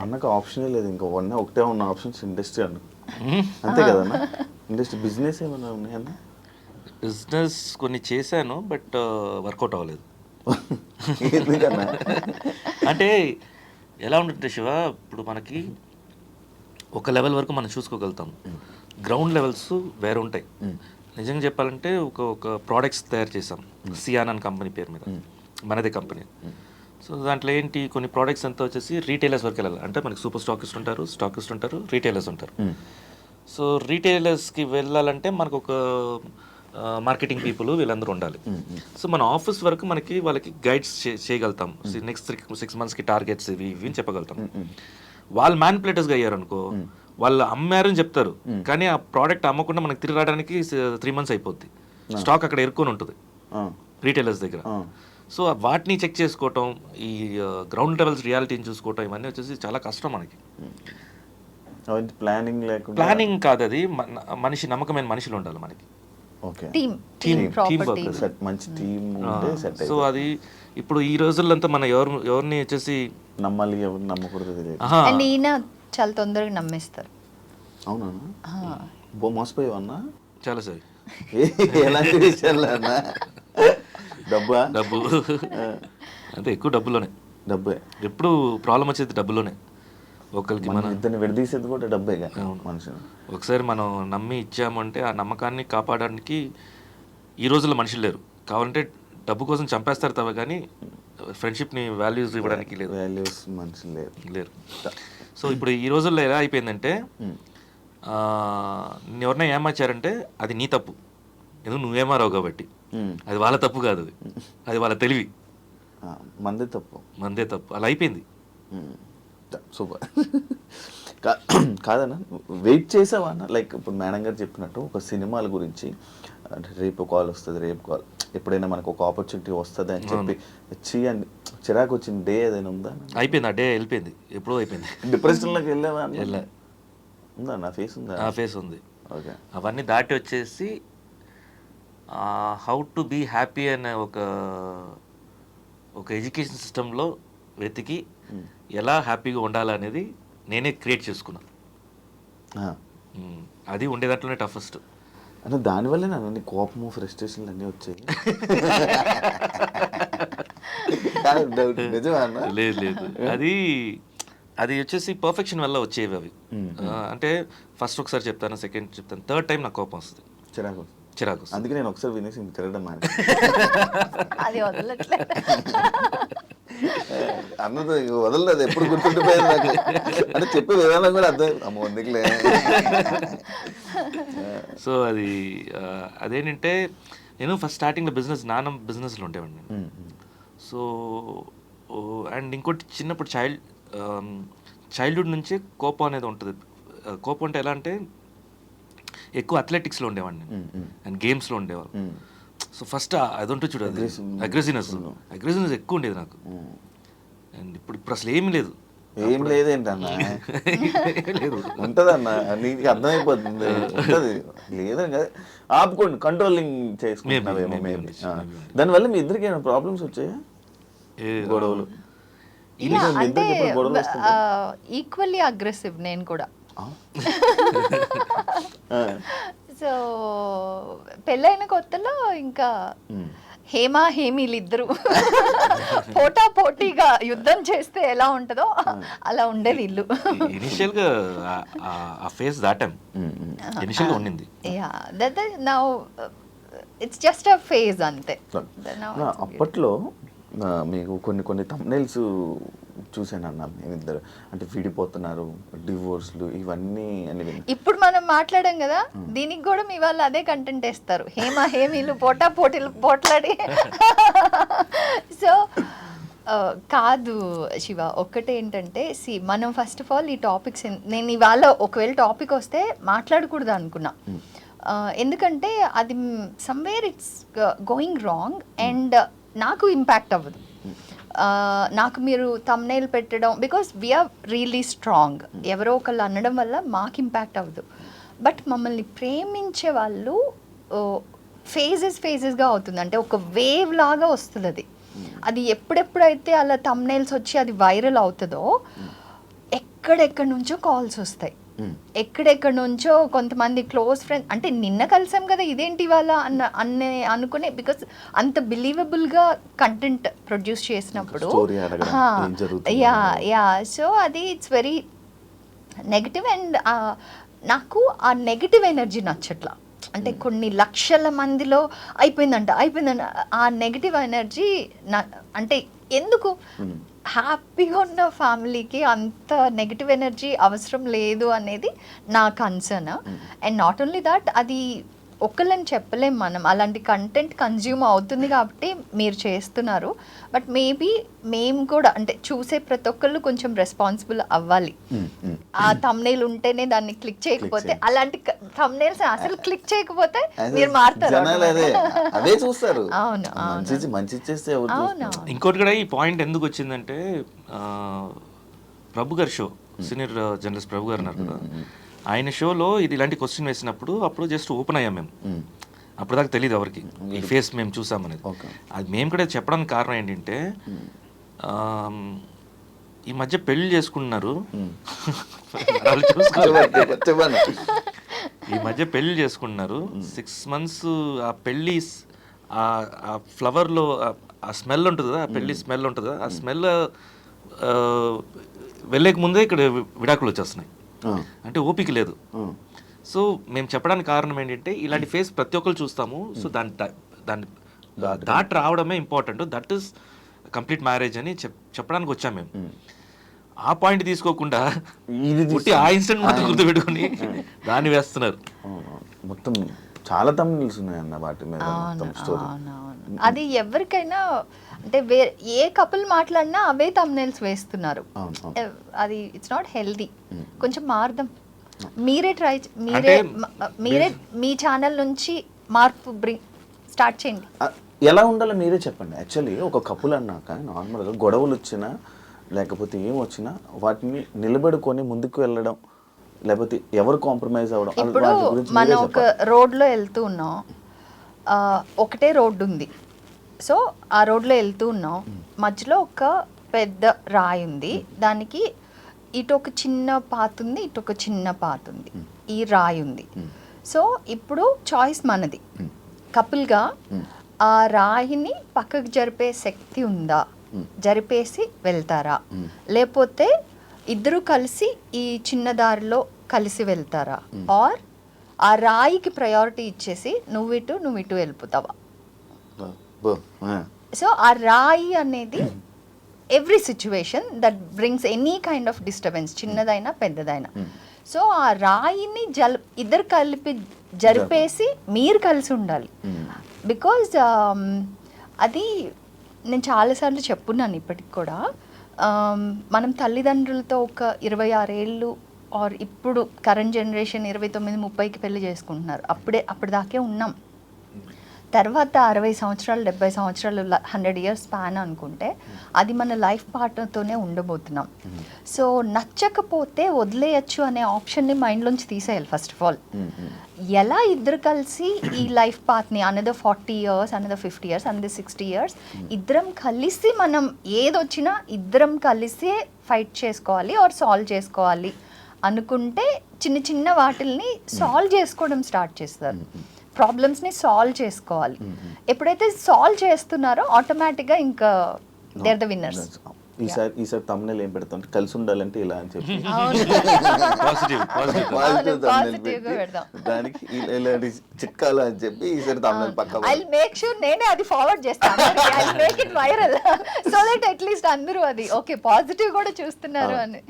అన్నకు ఆప్షనే లేదు, ఇంకా ఒకటే ఉన్న ఆప్షన్స్ ఇండస్ట్రీ అన్న. అంతే కదన్న, ఇండస్ట్రీ బిజినెస్ ఏమైనా ఉన్నాయన్న? బిజినెస్ కొన్ని చేశాను, బట్ వర్కౌట్ అవ్వలేదు. ఎందుకన్నా? అంటే ఎలా ఉంటుంది శివ, ఇప్పుడు మనకి ఒక లెవెల్ వరకు మనం చూసుకోగలుగుతాం, గ్రౌండ్ లెవెల్స్ వేరే ఉంటాయి. నిజంగా చెప్పాలంటే ఒక ప్రోడక్ట్స్ తయారు చేసాం సియాన్ అని కంపెనీ పేరు మీద, మనదే కంపెనీ. సో దాంట్లో ఏంటి, కొన్ని ప్రోడక్ట్స్ అంతా వచ్చేసి రీటైలర్స్ వరకు వెళ్ళాలి. అంటే మనకి సూపర్ స్టాకిస్ట్ ఉంటారు, రీటైలర్స్ ఉంటారు. సో రీటైలర్స్కి వెళ్ళాలంటే మనకు ఒక మార్కెటింగ్ పీపుల్ వీళ్ళందరూ ఉండాలి. సో మన ఆఫీస్ వరకు వాళ్ళకి గైడ్స్ చేయగలుగుతాం. నెక్స్ట్ 6 monthsకి టార్గెట్స్ ఇవి అని చెప్పగలుగుతాం. వాళ్ళు మ్యానిపులేటర్స్గా అయ్యారనుకో, వాళ్ళు అమ్మారని చెప్తారు, కానీ ఆ ప్రోడక్ట్ అమ్మకుండా మనకి తిరిగి రావడానికి 3 months అయిపోద్ది. స్టాక్ అక్కడ ఎరుకొని ఉంటుంది రీటైలర్స్ దగ్గర. సో వాటిని చెక్ చేసుకోవటం, ఈ గ్రౌండ్ లెవెల్స్ రియాలిటీని చూసుకోవటం, ఇవన్నీ వచ్చేసి చాలా కష్టం మనకి. ప్లానింగ్ కాదు అది, మనిషి నమ్మకమైన మనుషులు ఉండాలి మనకి. సో అది ఇప్పుడు ఈ రోజుల్లో మనం ఎవరిని వచ్చేసి నమ్మాలి, ఎవరు నమ్మకూడదు తెలియదు. ఈయన చాలా తొందరగా నమ్మేస్తారు. అవునా? మోసపోయావన్నా చాలా సార్. ఎలాంటి విషయాలు అన్నా? డబ్బు అంటే ఎక్కువ డబ్బే ఎప్పుడు ప్రాబ్లం వచ్చేది డబ్బులోనే. ఒకరికి మనం ఇద్దరిని విడదీసేది కూడా డబ్బే మనుషులు. ఒకసారి మనం నమ్మి ఇచ్చామంటే ఆ నమ్మకాన్ని కాపాడడానికి ఈ రోజుల్లో మనుషులు లేరు. కావాలంటే డబ్బు కోసం చంపేస్తారు తప్ప, కానీ ఫ్రెండ్షిప్ని వాల్యూస్ ఇవ్వడానికి వాల్యూస్ మనుషులు లేరు. సో ఇప్పుడు ఈ రోజుల్లో ఎలా అయిపోయిందంటే, ఎవరైనా ఏమర్చారంటే అది నీ తప్పు, ఎందుకు నువ్వేమారావు కాబట్టి. అది వాళ్ళ తప్పు కాదు, అది వాళ్ళ తెలివి. మందే తప్పు అలా అయిపోయింది. సూపర్. కాదన్నా, వెయిట్ చేసావా అన్న? లైక్ ఇప్పుడు మేడం గారు చెప్పినట్టు ఒక సినిమాల గురించి రేపు కాల్ వస్తుంది, రేపు కాల్ ఎప్పుడైనా మనకు ఒక ఆపర్చునిటీ వస్తుంది అని చెప్పి చిరాకు వచ్చిన డే ఏదైనా ఉందా? అయిపోయింది, ఆ డే వెళ్ళిపోయింది, ఎప్పుడో అయిపోయింది. డిప్రెషన్లోకి వెళ్ళావా? ఉందా? నా ఫేస్ ఉందా? నా ఫేస్ ఉంది. ఓకే. అవన్నీ దాటి వచ్చేసి హౌ టు బీ హ్యాపీ అనే ఒక ఎడ్యుకేషన్ సిస్టంలో వెతికి ఎలా హ్యాపీగా ఉండాలనేది నేనే క్రియేట్ చేసుకున్నా. అది ఉండే దాంట్లోనే టఫెస్ట్. అంటే దానివల్లే నన్ను కోపము, ఫ్రస్ట్రేషన్లు అన్నీ వచ్చాయి. లేదు, అది వచ్చేసి పర్ఫెక్షన్ వల్ల వచ్చేవి అవి. అంటే ఫస్ట్ ఒకసారి చెప్తాను, సెకండ్ చెప్తాను, థర్డ్ టైం నాకు కోపం వస్తుంది, చిరాకు. అందుకే నేను ఒకసారి వినేసి తిరగడం అది వదలట్లేదు. అన్నది వదలలేదు, ఎప్పుడు గుర్తుండిపోయేది నాకు. అంటే చెప్పే విధానం కూడా అర్థం అమ్మ ఎందుకులే. సో అదేంటంటే నేను ఫస్ట్ స్టార్టింగ్లో బిజినెస్లో ఉండేవాడిని. సో అండ్ ఇంకోటి, చిన్నప్పుడు చైల్డ్హుడ్ నుంచి కోపం అనేది ఉంటుంది. కోపం అంటే ఎలా అంటే, ఎక్కువ అథ్లెటిక్స్లో ఉండేవాడిని అండ్ గేమ్స్లో ఉండేవాళ్ళు. సో ఫస్ట్ అదంటూ చూడదు, అగ్రెసివ్నెస్ ఎక్కువ ఉండేది నాకు. అండ్ ఇప్పుడు అసలు ఏమీ లేదు. ఏం లేదేంటన్నా? ఉంటదన్నా, నీకు అర్థమైపోతుంది. ఉంటది లేదని కదా, ఆపుకోండి, కంట్రోలింగ్ చేసుకుంటున్నావేమో మేబీ. దానివల్ల మీ ఇద్దరికి ఏమైనా ప్రాబ్లమ్స్ వచ్చాయా? గొడవలు? ఈక్వల్లీ అగ్రెసివ్ నేను కూడా. సో పెళ్ళైన కొత్తలో ఇంకా హేమీలిద్దరు పోటాపోటీగా యుద్ధం చేస్తే ఎలా ఉంటుందో అలా ఉండేది ఇల్లు. ఇనిషియల్గా ఆ ఫేజ్ దాటాం, ఇనిషియల్గా ఉండింది. Now it's just a phase అంతే. అప్పట్లో మీకు కొన్ని థంబ్నెయిల్స్ చూసానన్నా మేమిద్దరు, అంటే విడిపోతున్నారు, డివోర్స్లు, ఇవన్నీ అని. ఇప్పుడు మనం మాట్లాడాం కదా, దీనికి కూడా మీ వాళ్ళు అదే కంటెంట్ వేస్తారు, హేమీలు పోటీలు పోట్లాడి. సో కాదు శివ, ఒక్కటేంటంటే మనం ఫస్ట్ ఆఫ్ ఆల్ ఈ టాపిక్స్, నేను ఇవాళ ఒకవేళ టాపిక్ వస్తే మాట్లాడకూడదు అనుకున్నా, ఎందుకంటే అది somewhere it's going wrong and నాకు ఇంపాక్ట్ అవ్వదు. నాకు మీరు థంబ్నెయిల్ పెట్టడం, బికాస్ వీఆర్ రియలీ స్ట్రాంగ్, ఎవరో ఒకళ్ళు అనడం వల్ల మాకు ఇంపాక్ట్ అవ్వదు. బట్ మమ్మల్ని ప్రేమించే వాళ్ళు ఫేజెస్గా అవుతుంది, అంటే ఒక వేవ్ లాగా వస్తుంది. అది ఎప్పుడెప్పుడైతే అలా థంబ్నెయిల్స్ వచ్చి అది వైరల్ అవుతుందో, ఎక్కడెక్కడి నుంచో కాల్స్ వస్తాయి, ఎక్కడెక్కడి నుంచో కొంతమంది క్లోజ్ ఫ్రెండ్, అంటే నిన్న కలిసాం కదా ఇదేంటి ఇవాళ అనుకునే, బికాస్ అంత బిలీవబుల్గా కంటెంట్ ప్రొడ్యూస్ చేసినప్పుడు యా సో అది ఇట్స్ వెరీ నెగిటివ్. అండ్ నాకు ఆ నెగిటివ్ ఎనర్జీ నచ్చట్లా. అంటే కొన్ని లక్షల మందిలో అయిపోయిందంట ఆ నెగిటివ్ ఎనర్జీ అంటే ఎందుకు? హ్యాపీగా ఉన్న ఫ్యామిలీకి అంత నెగిటివ్ ఎనర్జీ అవసరం లేదు అనేది నా concern. And not only that, అది ఒక్కళ్ళని చెప్పలేం మనం, అలాంటి కంటెంట్ కన్జ్యూమ్ అవుతుంది కాబట్టి మీరు చేస్తున్నారు. బట్ మేబీ మేము కూడా అంటే చూసే ప్రతి ఒక్కళ్ళు కొంచెం రెస్పాన్సిబుల్ అవ్వాలి. ఆ thumbnail ఉంటేనే దాన్ని క్లిక్ చేయకపోతే, అలాంటి thumbnails అసలు క్లిక్ చేయకపోతే మీరు మారుతారు. అదే చూస్తారు. అవును మంచి చేస్తే అవును. ఇంకోటి కూడా ఈ పాయింట్ ఎందుకు వచ్చిందంటే ప్రభు గారి షో, సీనియర్ జర్నలిస్ట్ ప్రభు గారు ఉన్నారు కదా, ఆయన షోలో ఇది ఇలాంటి క్వశ్చన్ వేసినప్పుడు అప్పుడు జస్ట్ ఓపెన్ అయ్యాం మేము. అప్పుడు దాకా తెలియదు ఎవరికి ఈ ఫేస్ మేము చూసామనేది. అది మేము కూడా చెప్పడానికి కారణం ఏంటంటే ఈ మధ్య పెళ్లి చేసుకుంటున్నారు, ఈ మధ్య పెళ్లి చేసుకుంటున్నారు, 6 months ఆ పెళ్ళి ఆ ఫ్లవర్లో ఆ స్మెల్ ఉంటుంది కదా, ఆ పెళ్ళి స్మెల్ ఉంటుంది కదా, ఆ స్మెల్ వెళ్ళేక ముందే ఇక్కడ విడాకులు వచ్చేస్తున్నాయి. అంటే ఓపిక లేదు. సో మేము చెప్పడానికి కారణం ఏంటంటే ఇలాంటి ఫేస్ ప్రతి ఒక్కరు చూస్తాము. సో దాన్ని దాట్ రావడమే important. That is complete marriage అని చెప్పడానికి వచ్చాము మేము. ఆ పాయింట్ తీసుకోకుండా ఆ ఇన్సిడెంట్ మాత్రం గుర్తుపెట్టుకుని దాన్ని వేస్తున్నారు. మొత్తం చాలా thumbnails ఉన్నాయన్న వాటి మీద. అది ఎవరికైనా అంటే ఏ కపుల్ మాట్లాడినా అవే thumbnails వేస్తున్నారు. అది ఇట్స్ నాట్ హెల్దీ. కొంచెం మారుదాం. మీరే మీ ఛానల్ నుంచి మార్పు స్టార్ట్ చేయండి. ఎలా ఉండాలో మీరే చెప్పండి. యాక్చువల్లీ ఒక కపుల్ అన్నాక నార్మల్గా గొడవలు వచ్చినా లేకపోతే ఏం వచ్చినా వాటిని నిలబెడుకొని ముందుకు వెళ్ళడం, లేకపోతే ఎవరు కాంప్రమైజ్ అవ్వడం. ఇప్పుడు మనం ఒక రోడ్లో వెళ్తూ ఉన్నాం, ఒకటే రోడ్డు ఉంది. సో ఆ రోడ్లో వెళ్తూ ఉన్నాం, మధ్యలో ఒక పెద్ద రాయి ఉంది, దానికి ఇటు ఒక చిన్న పాత్ ఉంది, ఇటు ఒక చిన్న పాత్ ఉంది, ఈ రాయి ఉంది. సో ఇప్పుడు చాయిస్ మనది. కపుల్గా ఆ రాయిని పక్కకు జరిపే శక్తి ఉందా, జరిపేసి వెళ్తారా, లేకపోతే ఇద్దరు కలిసి ఈ చిన్న దారిలో కలిసి వెళ్తారా, ఆర్ ఆ రాయికి ప్రయారిటీ ఇచ్చేసి నువ్వు ఇటు వెళ్ళిపోతావా? సో ఆ రాయి అనేది every situation that brings any kind of disturbance, చిన్నదైనా పెద్దదైనా. సో ఆ రాయిని ఇద్దరు కలిపి జరిపేసి మీరు కలిసి ఉండాలి. బికాజ్ అది నేను చాలాసార్లు చెప్పున్నాను ఇప్పటికి కూడా. మనం తల్లిదండ్రులతో ఒక 26 ఏళ్ళు ఆర్ ఇప్పుడు కరెంట్ జనరేషన్ 29-30కి పెళ్లి చేసుకుంటున్నారు. అప్పటిదాకే ఉన్నాం. తర్వాత 60 సంవత్సరాలు 70 సంవత్సరాలు 100 years స్పాన్ అనుకుంటే అది మన లైఫ్ పార్ట్నర్తోనే ఉండబోతున్నాం. సో నచ్చకపోతే వదిలేయచ్చు అనే ఆప్షన్ని మైండ్లోంచి తీసేయాలి ఫస్ట్ ఆఫ్ ఆల్. ఎలా ఇద్దరు కలిసి ఈ లైఫ్ పాత్ని another 40 years, another 50 years, another 60 years ఇద్దరం కలిసి మనం ఏదొచ్చినా ఇద్దరం కలిసే ఫైట్ చేసుకోవాలి ఆర్ సాల్వ్ చేసుకోవాలి అనుకుంటే చిన్న చిన్న వాటిల్ని సాల్వ్ చేసుకోవడం స్టార్ట్ చేస్తారు. ప్రాబ్లమ్స్ని సాల్వ్ చేసుకోవాలి. ఎప్పుడైతే సాల్వ్ చేస్తున్నారో ఆటోమేటిక్గా ఇంకా దే ఆర్ ద విన్నర్స్. ఈసారి thumbnail ఏం పెడతాం అంటే కలిసి ఉండాలంటే ఇలా అని చెప్పి దానికి ఇలాంటి చిట్కాలు అని చెప్పి ఈసారి thumbnail పక్క ఐ విల్ మేక్ ష్యూర్ నేనే అది ఫార్వర్డ్ చేస్తాను. I will make it viral so that at least అందరూ అది ఓకే పాజిటివ్ కూడా చూస్తున్నారు అని.